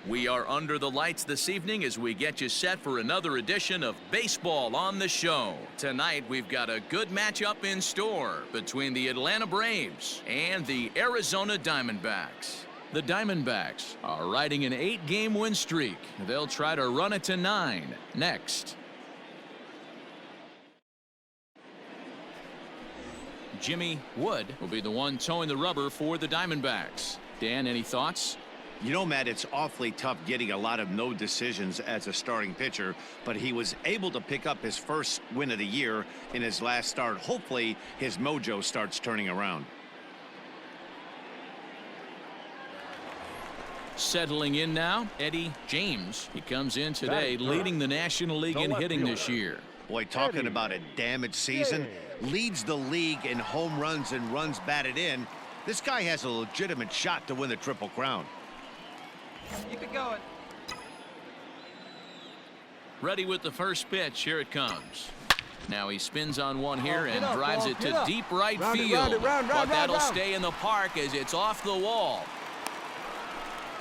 We are under the lights this evening as we get you set for another edition of Baseball on the Show. Tonight, we've got a good matchup in store between the Atlanta Braves and the Arizona Diamondbacks. The Diamondbacks are riding an 8-game win streak. They'll try to run it to 9 next. Jimmy Wood will be the one towing the rubber for the Diamondbacks. Dan, any thoughts? You know, Matt, it's awfully tough getting a lot of no decisions as a starting pitcher, but he was able to pick up his first win of the year in his last start. Hopefully, his mojo starts turning around. Settling in now, Eddie James. He comes in today leading the National League in hitting this year. Boy, talking about a damaged season, leads the league in home runs and runs batted in. This guy has a legitimate shot to win the Triple Crown. Keep it going. Ready with the first pitch. Here it comes. Now he spins on one here and drives it to deep right field. But that'll stay in the park as it's off the wall.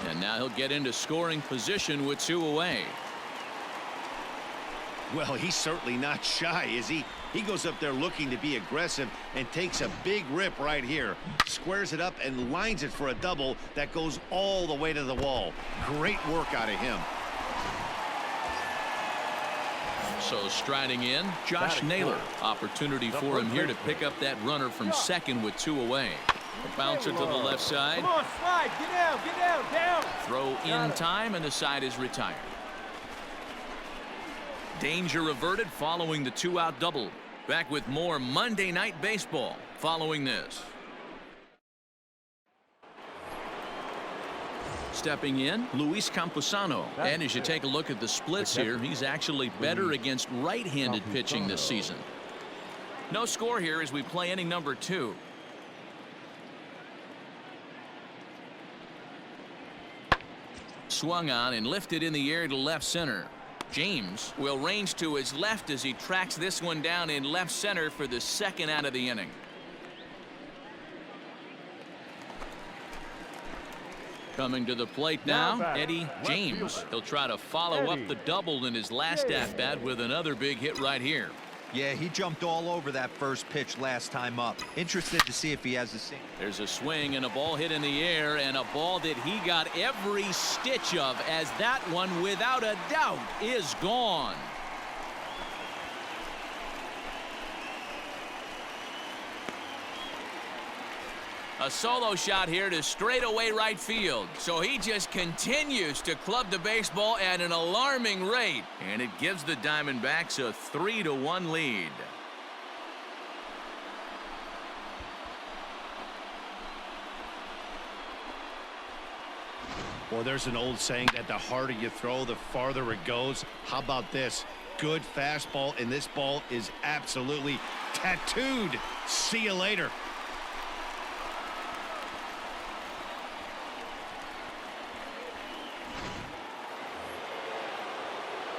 And now he'll get into scoring position with 2 away. Well, he's certainly not shy, is he? He goes up there looking to be aggressive and takes a big rip right here. Squares it up and lines it for a double that goes all the way to the wall. Great work out of him. So striding in, Josh Naylor. Opportunity for him here to pick up that runner from second with 2 away. A bouncer to the left side. Come on, slide. Get down. Throw in time, and the side is retired. Danger averted following the 2-out double. Back with more Monday Night Baseball following this. Stepping in, Luis Campusano. And as you take a look at the splits here, he's actually better against right-handed pitching this season. No score here as we play inning number 2. Swung on and lifted in the air to left center. James will range to his left as he tracks this one down in left center for the second out of the inning. Coming to the plate now, Eddie James. He'll try to follow up the double in his last at-bat with another big hit right here. Yeah, he jumped all over that first pitch last time up. Interested to see if he has the same. There's a swing and a ball hit in the air, and a ball that he got every stitch of, as that one, without a doubt, is gone. A solo shot here to straightaway right field. So he just continues to club the baseball at an alarming rate. And it gives the Diamondbacks a 3-1 lead. Well, there's an old saying that the harder you throw, the farther it goes. How about this? Good fastball, and this ball is absolutely tattooed. See you later.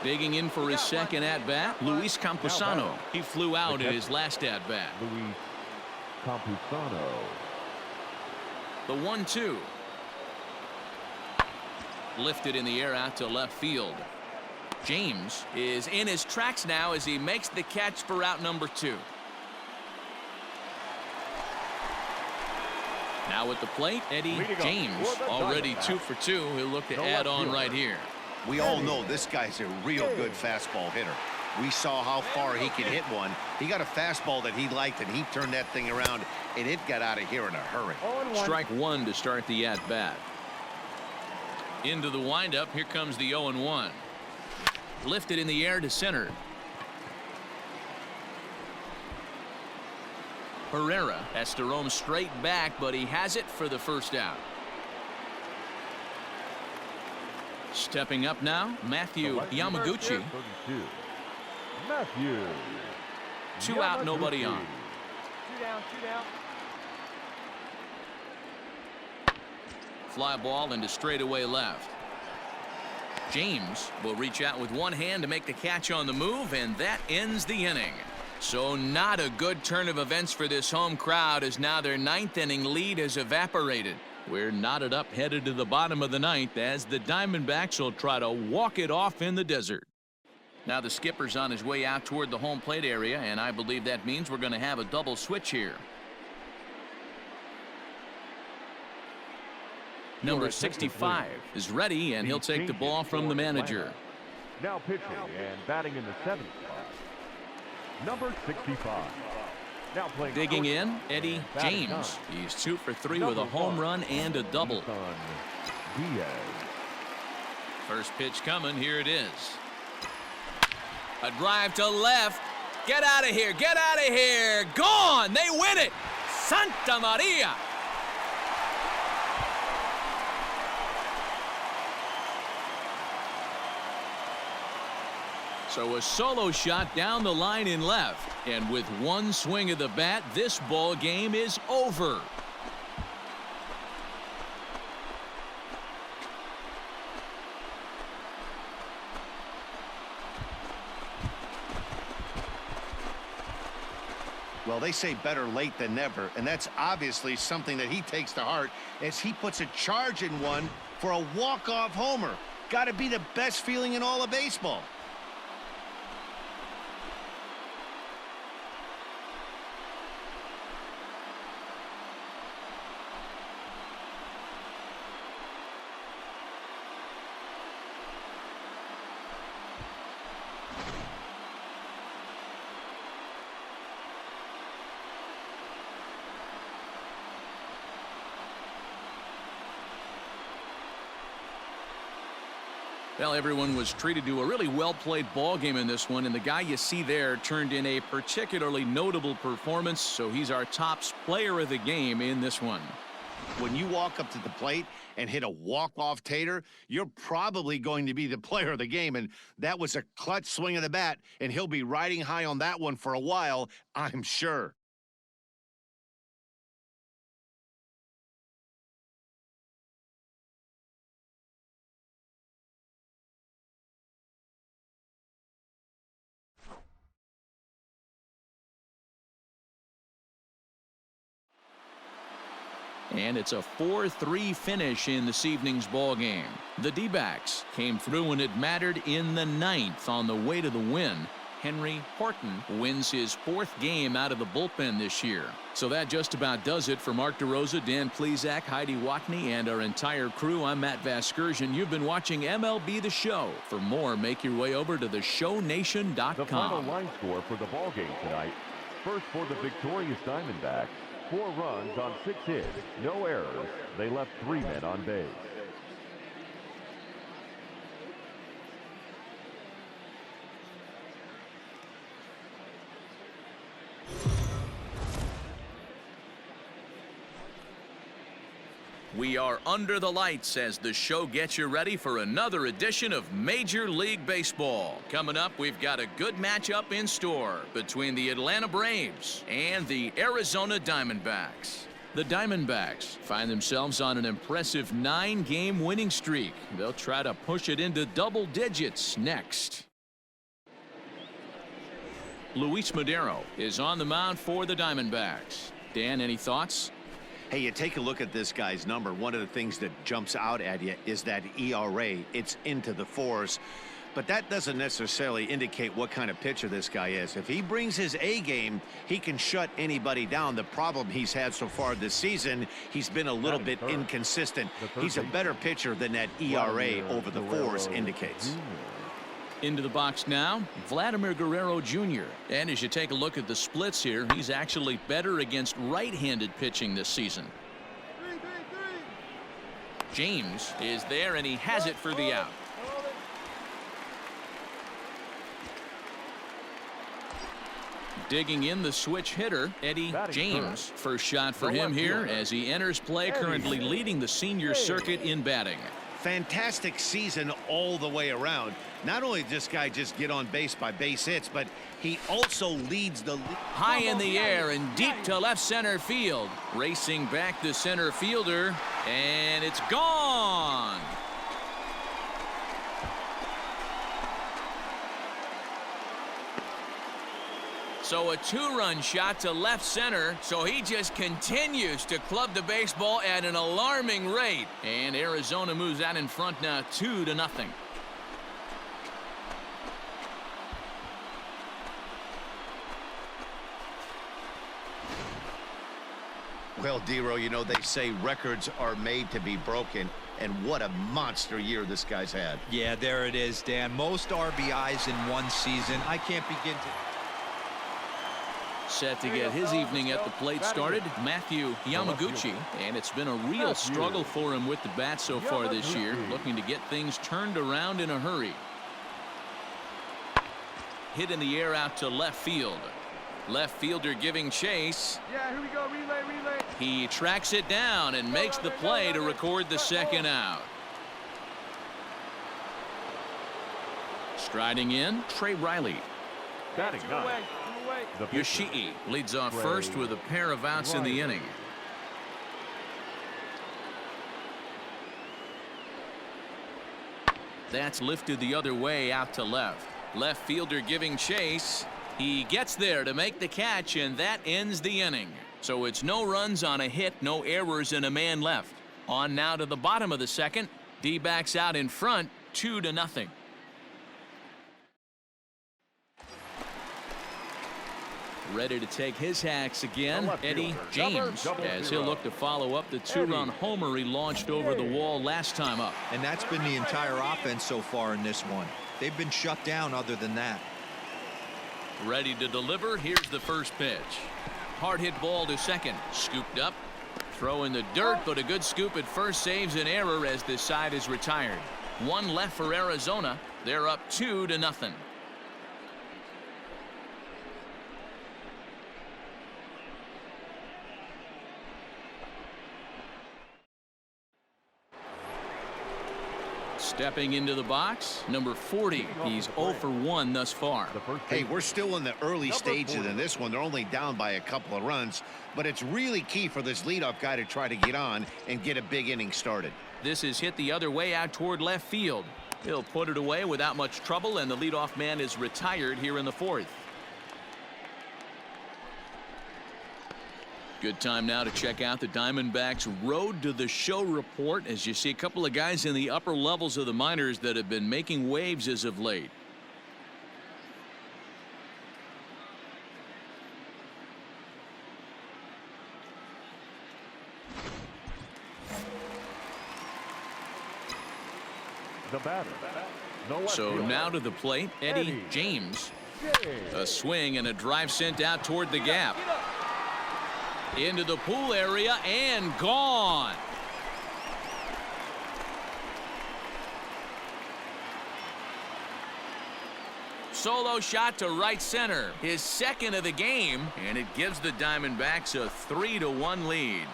Digging in for his second at-bat, Luis Campusano. He flew out in his last at-bat. Luis Campusano. The 1-2. Lifted in the air out to left field. James is in his tracks now as he makes the catch for out number 2. Now at the plate, Eddie James, already 2 for 2. He'll look to add on right here. We all know this guy's a real good fastball hitter. We saw how far he could hit one. He got a fastball that he liked, and he turned that thing around, and it got out of here in a hurry. Strike 1 to start the at-bat. Into the windup. Here comes the 0-1. Lifted in the air to center. Herrera has to roam straight back, but he has it for the first out. Stepping up now, Matthew Yamaguchi. 32. Matthew. 2 out, nobody on. 2 down. Fly ball into straightaway left. James will reach out with one hand to make the catch on the move, and that ends the inning. So not a good turn of events for this home crowd, as now their 9th inning lead has evaporated. We're knotted up headed to the bottom of the ninth as the Diamondbacks will try to walk it off in the desert. Now the skipper's on his way out toward the home plate area, and I believe that means we're going to have a double switch here. Number 65 is ready, and he'll take the ball from the manager. Now pitching and batting in the 7th spot, number 65. Now playing Digging in, Eddie James. He's 2 for 3 with a home run and a double. First pitch coming. Here it is. A drive to left. Get out of here. Get out of here. Gone. They win it. Santa Maria. So a solo shot down the line in left. And with one swing of the bat, this ball game is over. Well, they say better late than never, and that's obviously something that he takes to heart as he puts a charge in one for a walk-off homer. Got to be the best feeling in all of baseball. Well, everyone was treated to a really well-played ball game in this one, and the guy you see there turned in a particularly notable performance, so he's our top player of the game in this one. When you walk up to the plate and hit a walk-off tater, you're probably going to be the player of the game, and that was a clutch swing of the bat, and he'll be riding high on that one for a while, I'm sure. And it's a 4-3 finish in this evening's ball game. The D-backs came through when it mattered in the 9th on the way to the win. Henry Horton wins his 4th game out of the bullpen this year. So that just about does it for Mark DeRosa, Dan Plesac, Heidi Watney, and our entire crew. I'm Matt Vasgersian. You've been watching MLB The Show. For more, make your way over to theshownation.com. The final line score for the ball game tonight. First for the victorious Diamondbacks. 4 runs on 6 hits, no errors. They left 3 men on base. We are under the lights as the show gets you ready for another edition of Major League Baseball. Coming up, we've got a good matchup in store between the Atlanta Braves and the Arizona Diamondbacks. The Diamondbacks find themselves on an impressive 9-game winning streak. They'll try to push it into double digits next. Luis Madero is on the mound for the Diamondbacks. Dan, any thoughts? Hey, you take a look at this guy's number. One of the things that jumps out at you is that ERA. It's into the 4s. But that doesn't necessarily indicate what kind of pitcher this guy is. If he brings his A game, he can shut anybody down. The problem he's had so far this season, he's been a little bit inconsistent. He's a better pitcher than that ERA over the 4s indicates. Into the box now, Vladimir Guerrero Jr. And as you take a look at the splits here, he's actually better against right-handed pitching this season. James is there, and he has it for the out. Digging in the switch hitter, Eddie James. First shot for him here as he enters play, currently leading the senior circuit in batting. Fantastic season all the way around. Not only does this guy just get on base by base hits, but he also leads the high in the air and deep to left center field. Racing back the center fielder, and it's gone. So a two-run shot to left center, so he just continues to club the baseball at an alarming rate. And Arizona moves out in front now 2-0. Well, Dero, you know, they say records are made to be broken, and what a monster year this guy's had. Yeah, there it is, Dan. Most RBIs in one season. I can't begin to... Set to get his evening at the plate started, Matthew Yamaguchi, and it's been a real struggle for him with the bat so far this year, looking to get things turned around in a hurry. Hit in the air out to left field. Left fielder giving chase. Yeah, here we go. Relay. He tracks it down and makes the play to record the second out. Striding in, Trey Riley. Batting ninth, the pitcher, Yoshii leads off first with a pair of outs in the inning. That's lifted the other way out to left. Left fielder giving chase. He gets there to make the catch, and that ends the inning. So it's no runs on a hit, no errors, and a man left. On now to the bottom of the second. D-backs out in front, 2-0. Ready to take his hacks again, Eddie James, as he'll look to follow up the two-run homer he launched over the wall last time up. And that's been the entire offense so far in this one. They've been shut down other than that. Ready to deliver. Here's the first pitch. Hard hit ball to second. Scooped up. Throw in the dirt, but a good scoop at first saves an error as this side is retired. One left for Arizona. They're up 2-0. Stepping into the box, number 40. He's 0 for 1 thus far. Hey, we're still in the early stages in this one. They're only down by a couple of runs, but it's really key for this leadoff guy to try to get on and get a big inning started. This is hit the other way out toward left field. He'll put it away without much trouble, and the leadoff man is retired here in the fourth. Good time now to check out the Diamondbacks' Road to the Show report, as you see a couple of guys in the upper levels of the minors that have been making waves as of late. the batter. So now to the plate, Eddie James. A swing and a drive sent out toward the gap. Into the pool area and gone. Solo shot to right center, his second of the game, and it gives the Diamondbacks a 3-1 lead.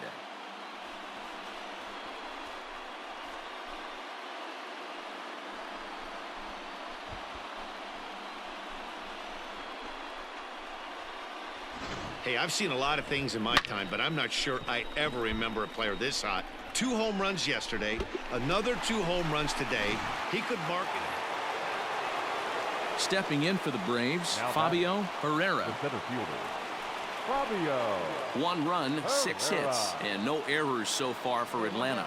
Hey, I've seen a lot of things in my time, but I'm not sure I ever remember a player this hot. 2 home runs yesterday, another 2 home runs today. He could mark it. Stepping in for the Braves, Fabio Herrera. The center fielder, Fabio. 1 run, 6 hits, and no errors so far for Atlanta.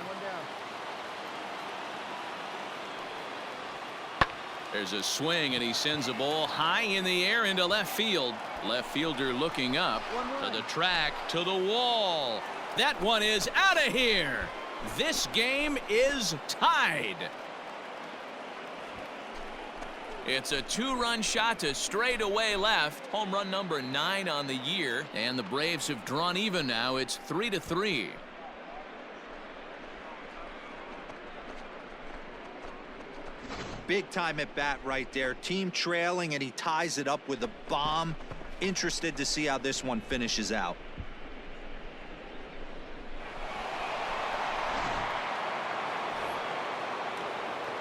There's a swing, and he sends a ball high in the air into left field. Left fielder looking up to the track, to the wall. That one is out of here. This game is tied. It's a 2-run shot to straightaway left. Home run number 9 on the year, and the Braves have drawn even now. It's 3-3. Big time at bat right there. Team trailing, and he ties it up with a bomb. Interested to see how this one finishes out.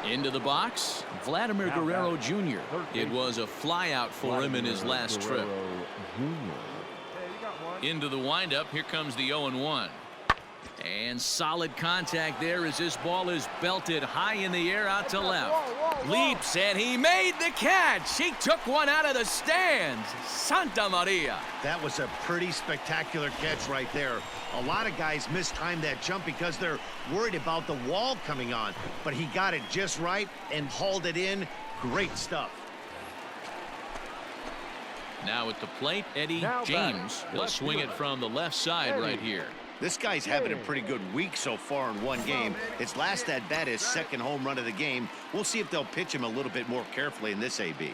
Into the box, Vladimir Guerrero Jr. It was a flyout for him in his last trip. Into the windup, here comes the 0-1. And solid contact there as this ball is belted high in the air out to left. Leaps, and he made the catch. He took one out of the stands. Santa Maria. That was a pretty spectacular catch right there. A lot of guys mistime that jump because they're worried about the wall coming on. But he got it just right and hauled it in. Great stuff. Now at the plate, Eddie Now James. He'll swing it from the left side right here. This guy's having a pretty good week so far in one game. His last at bat, his second home run of the game. We'll see if they'll pitch him a little bit more carefully in this AB.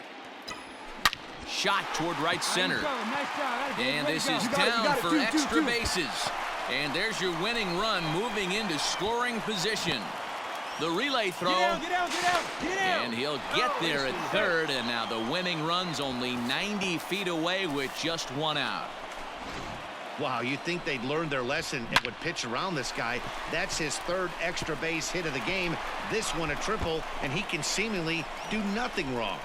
Shot toward right center. Nice job. And this is down for extra bases. And there's your winning run moving into scoring position. The relay throw. Get down. And he'll get there at third. And now the winning run's only 90 feet away with just one out. Wow, you'd think they'd learn their lesson and would pitch around this guy. That's his third extra base hit of the game. This one a triple, and he can seemingly do nothing wrong.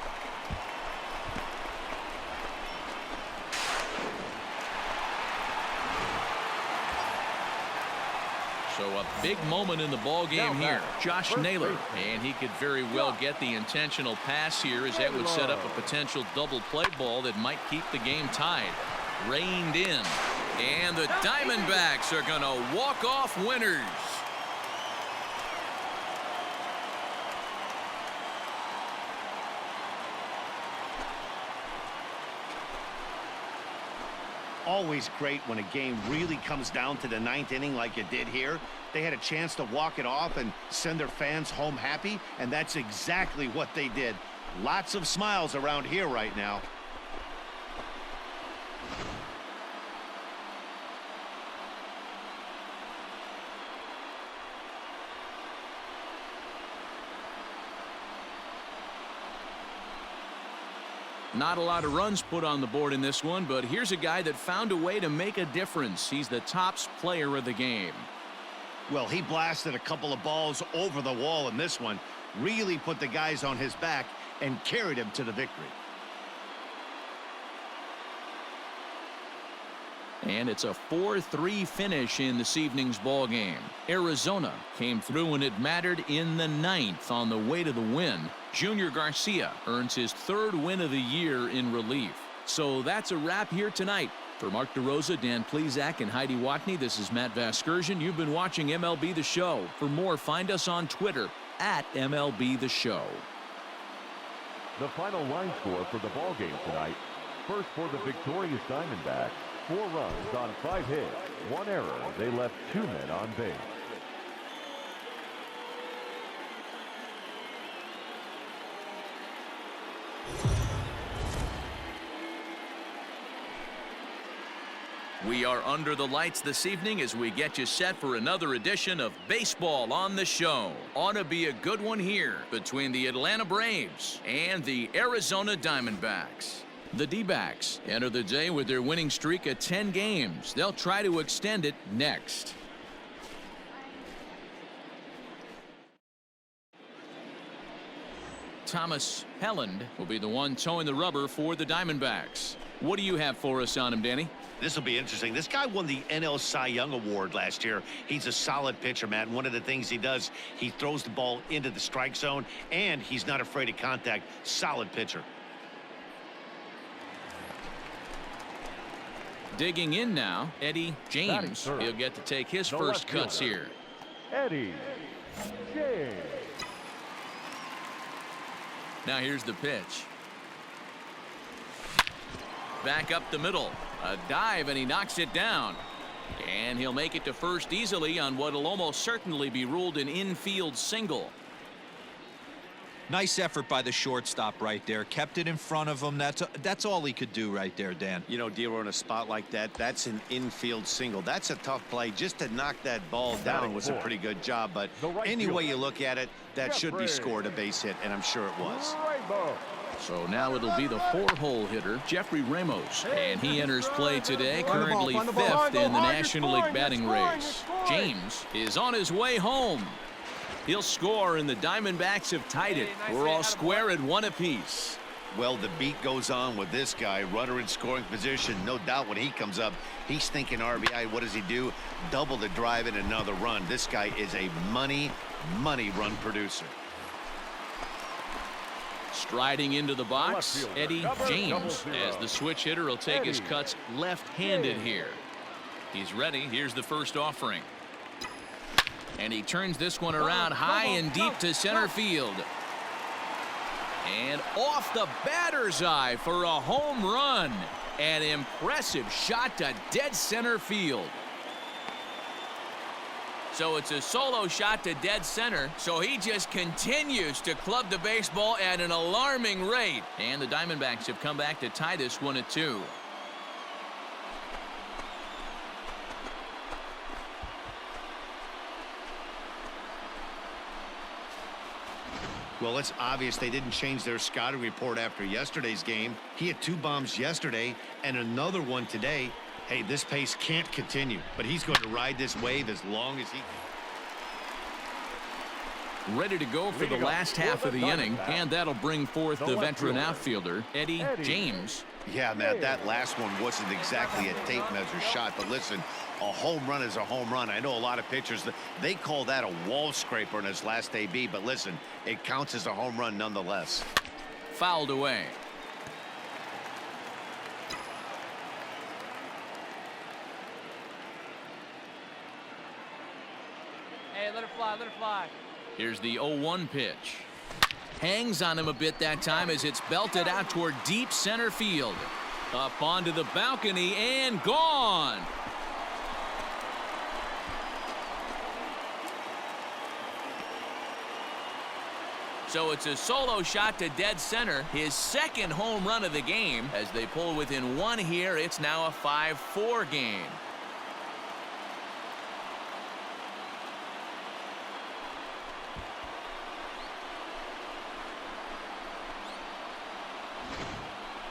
So a big moment in the ball game here. Josh Naylor, and he could very well get the intentional pass here as that would set up a potential double play ball that might keep the game tied. Reined in. And the Diamondbacks are going to walk off winners. Always great when a game really comes down to the ninth inning like it did here. They had a chance to walk it off and send their fans home happy, and that's exactly what they did. Lots of smiles around here right now. Not a lot of runs put on the board in this one, but here's a guy that found a way to make a difference. He's the tops player of the game. Well, he blasted a couple of balls over the wall in this one, really put the guys on his back and carried him to the victory. And it's a 4-3 finish in this evening's ball game. Arizona came through when it mattered in the ninth on the way to the win. Junior Garcia earns his third win of the year in relief. So that's a wrap here tonight. For Mark DeRosa, Dan Plesac, and Heidi Watney, this is Matt Vasgersian. You've been watching MLB The Show. For more, find us on Twitter at MLB The Show. The final line score for the ball game tonight. First for the victorious Diamondbacks. 4 runs on 5 hits, 1 error. They left 2 men on base. We are under the lights this evening as we get you set for another edition of Baseball on the Show. Ought to be a good one here between the Atlanta Braves and the Arizona Diamondbacks. The D-backs enter the day with their winning streak at 10 games. They'll try to extend it next. Thomas Helland will be the one towing the rubber for the Diamondbacks. What do you have for us on him, Danny? This will be interesting. This guy won the NL Cy Young Award last year. He's a solid pitcher, Matt. And one of the things he does, he throws the ball into the strike zone, and he's not afraid of contact. Solid pitcher. Digging in now, Eddie James. He'll get to take his first cuts here. Eddie James. Now here's the pitch. Back up the middle. A dive, and he knocks it down. And he'll make it to first easily on what will almost certainly be ruled an infield single. Nice effort by the shortstop right there. Kept it in front of him. That's all he could do right there, Dan. You know, Dero, in a spot like that, that's an infield single. That's a tough play. Just to knock that ball down was a pretty good job. But any way you look at it, that should be scored a base hit, and I'm sure it was. So now it'll be the 4-hole hitter, Jeffrey Ramos. And he enters play today, currently 5th in the National League batting race. James is on his way home. He'll score, and the Diamondbacks have tied it. We're all square at 1 apiece. Well, the beat goes on with this guy, runner in scoring position. No doubt when he comes up, he's thinking RBI. What does he do? Double the drive and another run. This guy is a money run producer. Striding into the box, Eddie James, as the switch hitter will take his cuts left-handed here. He's ready. Here's the first offering. And he turns this one around high and deep to center field. And off the batter's eye for a home run. An impressive shot to dead center field. So it's a solo shot to dead center. So he just continues to club the baseball at an alarming rate. And the Diamondbacks have come back to tie this one at 2. Well, it's obvious they didn't change their scouting report after yesterday's game. He had 2 bombs yesterday and another one today. Hey, this pace can't continue, but he's going to ride this wave as long as he can. Ready to go for the last half of the inning, and that'll bring forth the veteran outfielder, Eddie James. Yeah, man, that last one wasn't exactly a tape measure shot, but listen, a home run is a home run. I know a lot of pitchers, they call that a wall scraper in his last AB, but listen, it counts as a home run nonetheless. Fouled away. Hey, let it fly, let it fly. Here's the 0-1 pitch. Hangs on him a bit that time as it's belted out toward deep center field. Up onto the balcony and gone. So it's a solo shot to dead center, his second home run of the game. As they pull within 1 here, it's now a 5-4 game.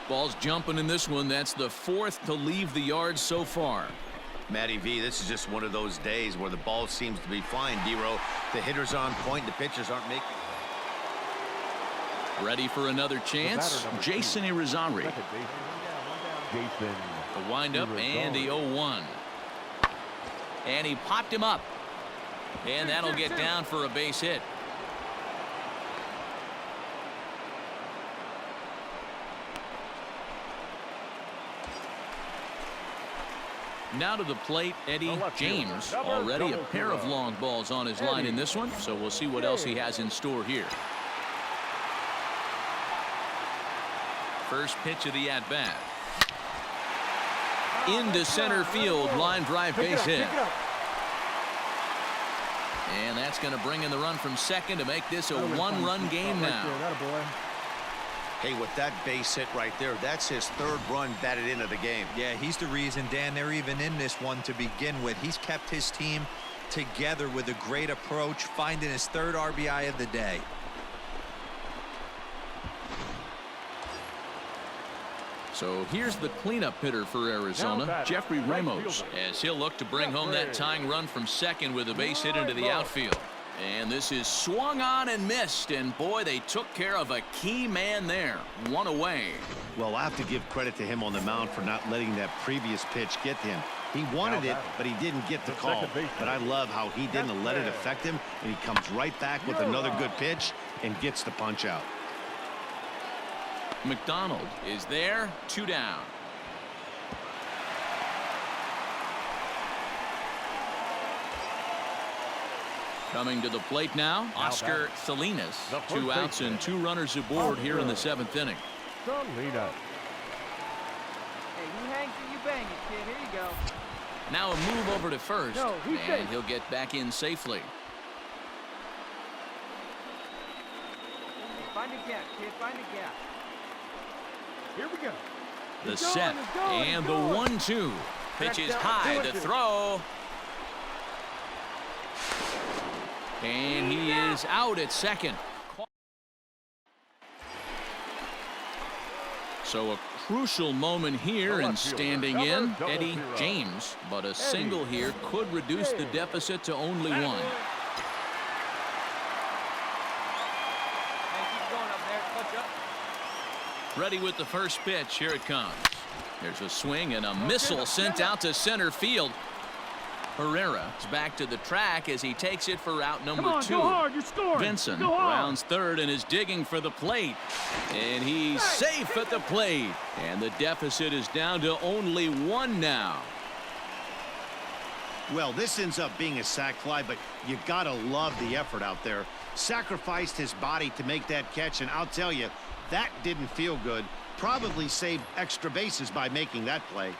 Ball's jumping in this one. That's the 4th to leave the yard so far. Matty V, this is just one of those days where the ball seems to be flying, D-Row. The hitter's on point, the pitchers aren't making. Ready for another chance, Jason Irizarry. The windup and the 0-1. And he popped him up. And that'll get down for a base hit. Now to the plate, Eddie James. Already a pair of long balls on his line in this one, so we'll see what else he has in store here. First pitch of the at-bat. Into center field, line drive base hit. And that's going to bring in the run from second to make this a 1-run game now. Hey, with that base hit right there, that's his 3rd run batted into the game. Yeah, he's the reason, Dan, they're even in this one to begin with. He's kept his team together with a great approach, finding his 3rd RBI of the day. So here's the cleanup hitter for Arizona, Jeffrey Ramos, as he'll look to bring home that tying run from second with a base hit into the outfield. And this is swung on and missed, and boy, they took care of a key man there. 1 away. Well, I have to give credit to him on the mound for not letting that previous pitch get to him. He wanted it, but he didn't get the call. But I love how he didn't let it affect him, and he comes right back with another good pitch and gets the punch out. McDonald is there, 2 down. Coming to the plate now, Oscar Salinas. 2 outs and 2 runners aboard here in the 7th inning. Hey, you hang till you bang it, kid. Here you go. Now a move over to first, and he'll get back in safely. Find a gap, kid. Find a gap. Here we go. The set and the 1-2. Pitch is high, the throw. And he is out at second. So a crucial moment here, and standing in, Eddie James. But a single here could reduce the deficit to only 1. Hey, keep going up there. Clutch up. Ready with the first pitch. Here it comes. There's a swing and a missile sent out to center field. Herrera is back to the track as he takes it for out number 2. Go hard, you're scoring. Benson Go hard. rounds third and is digging for the plate. And he's safe at the plate. And the deficit is down to only 1 now. Well, this ends up being a sac fly, but you gotta love the effort out there. Sacrificed his body to make that catch, and I'll tell you, that didn't feel good. Probably saved extra bases by making that play.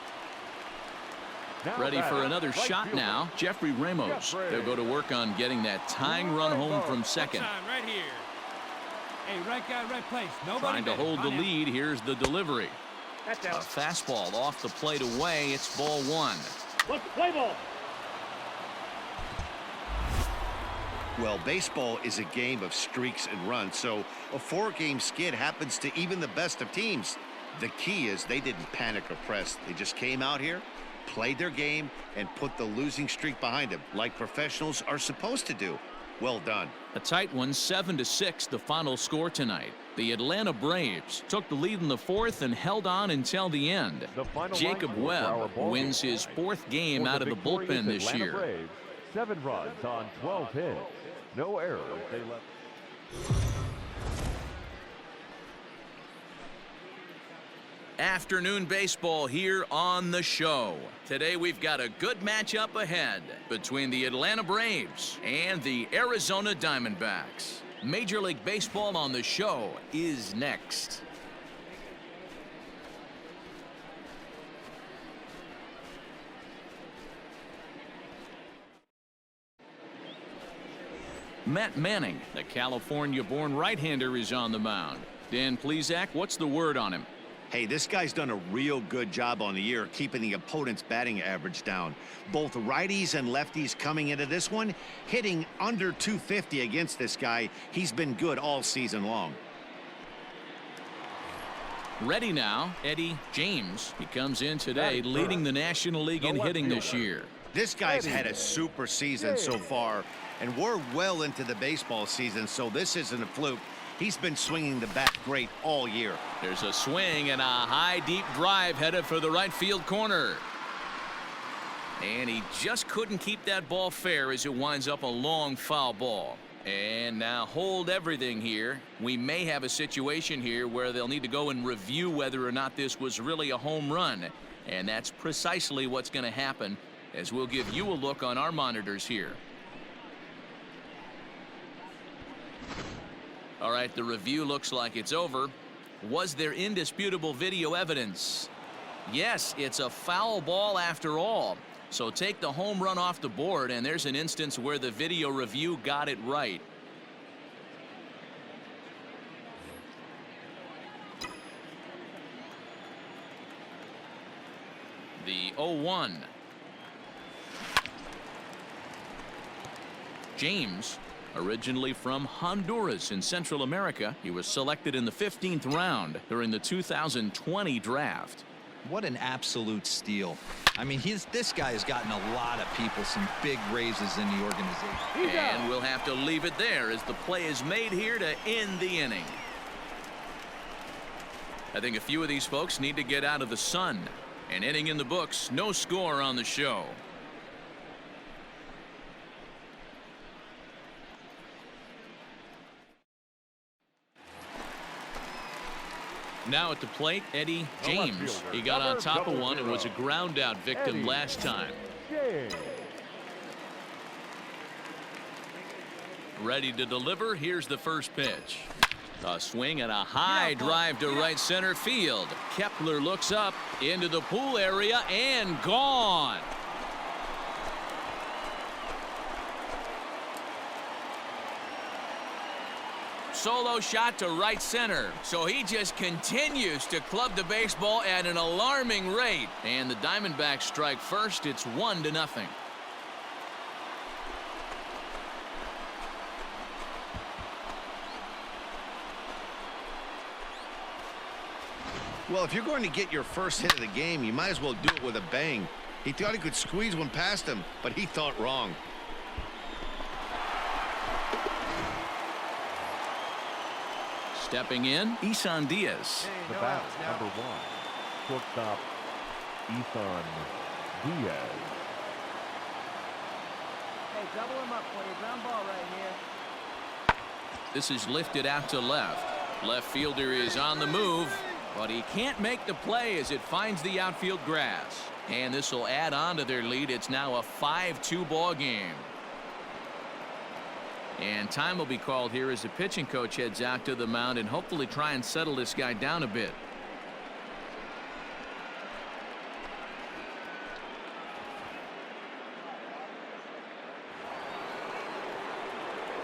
Now Ready for batting, another right shot fielder. now. Jeffrey Ramos. Jeffrey. They'll go to work on getting that tying run home from second. Right here. Hey, right guy, right place. Nobody Trying to better. hold the On him. lead. Here's the delivery. That's A out. fastball off the plate away. It's ball 1. Let's play ball. Well, baseball is a game of streaks and runs, so a 4-game skid happens to even the best of teams. The key is they didn't panic or press. They just came out here, played their game, and put the losing streak behind them, like professionals are supposed to do. Well done. A tight one, 7-6, the final score tonight. The Atlanta Braves took the lead in the 4th and held on until the end. The final Jacob line score for our Webb ball wins game his tonight. 4th game For out of the victorious bullpen this Atlanta year. Braves, 7 runs on 12 hits. No errors. They left. Afternoon baseball here on the show. Today we've got a good matchup ahead between the Atlanta Braves and the Arizona Diamondbacks. Major League Baseball on the show is next. Matt Manning, the California-born right-hander, is on the mound. Dan Plesac, what's the word on him? Hey, this guy's done a real good job on the year keeping the opponent's batting average down. Both righties and lefties coming into this one, hitting under 250 against this guy. He's been good all season long. Ready now, Eddie James. He comes in today leading the National League in hitting this year. This guy's had a super season so far, and we're well into the baseball season, so this isn't a fluke. He's been swinging the bat great all year. There's a swing and a high deep drive headed for the right field corner. And he just couldn't keep that ball fair as it winds up a long foul ball. And now hold everything here. We may have a situation here where they'll need to go and review whether or not this was really a home run. And that's precisely what's going to happen, as we'll give you a look on our monitors here. All right, the review looks like it's over. Was there indisputable video evidence? Yes, it's a foul ball after all. So take the home run off the board, and there's an instance where the video review got it right. The 0-1. James, originally from Honduras in Central America, he was selected in the 15th round during the 2020 draft. What an absolute steal. I mean, this guy has gotten a lot of people some big raises in the organization. And we'll have to leave it there as the play is made here to end the inning. I think a few of these folks need to get out of the sun. An inning in the books, no score on the show. Now at the plate, Eddie James. He got on top of one and was a ground out victim last time. Ready to deliver. Here's the first pitch. A swing and a high drive to right center field. Kepler looks up into the pool area and gone. Solo shot to right center. So he just continues to club the baseball at an alarming rate. And the Diamondbacks strike first. It's 1-0. Well, if you're going to get your first hit of the game, you might as well do it with a bang. He thought he could squeeze one past him, but he thought wrong. Stepping in, Isan Diaz. The batter, number 1, shortstop, Isan Diaz. Hey, double him up for you. Ground ball right here. This is lifted out to left. Left fielder is on the move, but he can't make the play as it finds the outfield grass. And this will add on to their lead. It's now a 5-2 ball game. And time will be called here as the pitching coach heads out to the mound and hopefully try and settle this guy down a bit.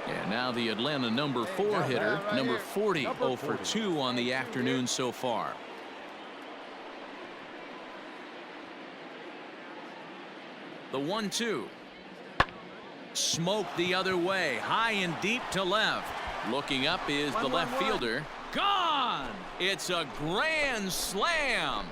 And now the Atlanta number 4 hitter, number 40, 0 for 2 on the afternoon so far. The 1-2. Smoked the other way, high and deep to left. Looking up is the left fielder. Gone! It's a grand slam.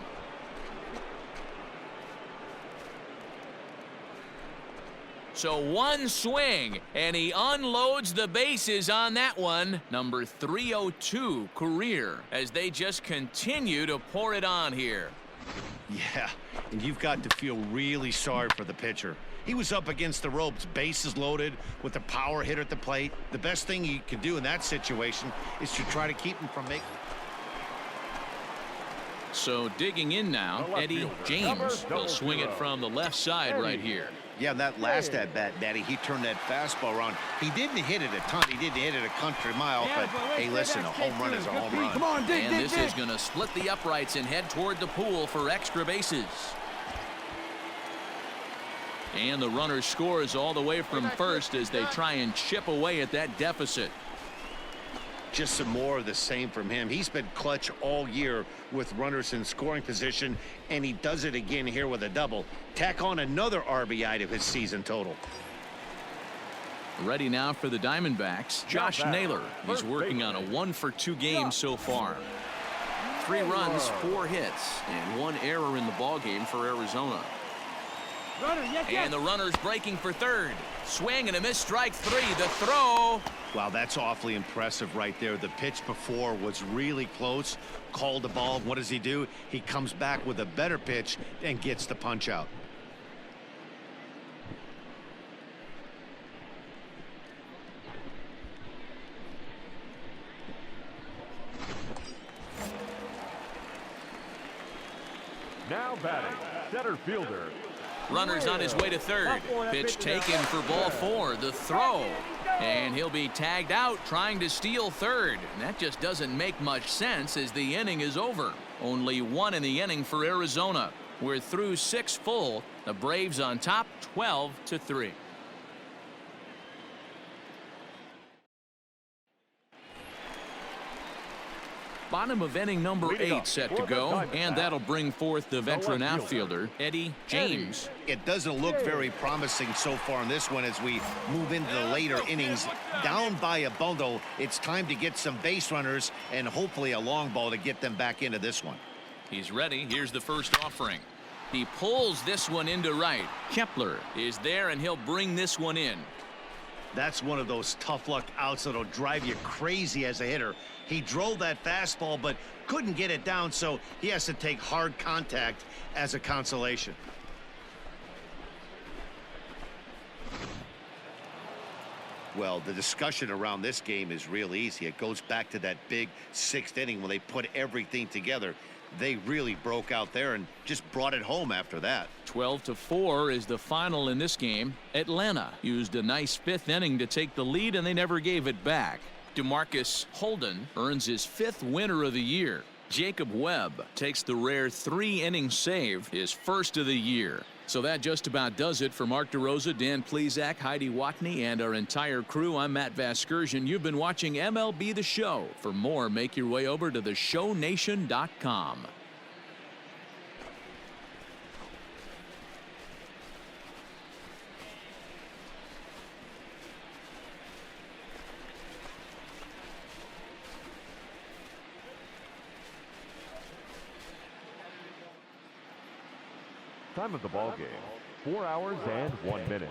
So one swing, and he unloads the bases on that one. Number 302 career, as they just continue to pour it on here. Yeah, and you've got to feel really sorry for the pitcher. He was up against the ropes, bases loaded, with a power hitter at the plate. The best thing you can do in that situation is to try to keep him from making. So digging in now, Eddie James will swing it from the left side right here. Yeah, that last at bat, Daddy, he turned that fastball around. He didn't hit it a ton. He didn't hit it a country mile, but hey, listen, a home run is a home run. Come on, dig, And this is going to split the uprights and head toward the pool for extra bases. And the runner scores all the way from first as they try and chip away at that deficit. Just some more of the same from him. He's been clutch all year with runners in scoring position, and he does it again here with a double. Tack on another RBI to his season total. Ready now for the Diamondbacks, Josh Naylor. He's working on a 1 for 2 game so far. 3 runs, 4 hits, and 1 error in the ballgame for Arizona. Runner, yes, And the runner's breaking for third. Swing and a miss, strike 3. The throw. Wow, that's awfully impressive right there. The pitch before was really close. Called the ball. What does he do? He comes back with a better pitch and gets the punch out. Now batting, center fielder. Runner's on his way to third. Pitch taken for ball 4. The throw. And he'll be tagged out trying to steal third. And that just doesn't make much sense as the inning is over. Only 1 in the inning for Arizona. We're through 6 full. The Braves on top 12-3. Bottom of inning number 8 set to go, and that'll bring forth the veteran outfielder, Eddie James. It doesn't look very promising so far in this one as we move into the later innings. Down by a bundle, it's time to get some base runners and hopefully a long ball to get them back into this one. He's ready. Here's the first offering. He pulls this one into right. Kepler is there, and he'll bring this one in. That's one of those tough luck outs that'll drive you crazy as a hitter. He drove that fastball but couldn't get it down, so he has to take hard contact as a consolation. Well, the discussion around this game is real easy. It goes back to that big 6th inning when they put everything together. They really broke out there and just brought it home after that. 12-4 is the final in this game. Atlanta used a nice 5th inning to take the lead, and they never gave it back. DeMarcus Holden earns his 5th winner of the year. Jacob Webb takes the rare 3-inning save, his 1st of the year. So that just about does it for Mark DeRosa, Dan Plesac, Heidi Watney, and our entire crew. I'm Matt Vasgersian. You've been watching MLB The Show. For more, make your way over to theshownation.com. Time of the ball game, 4 hours and 1 minute.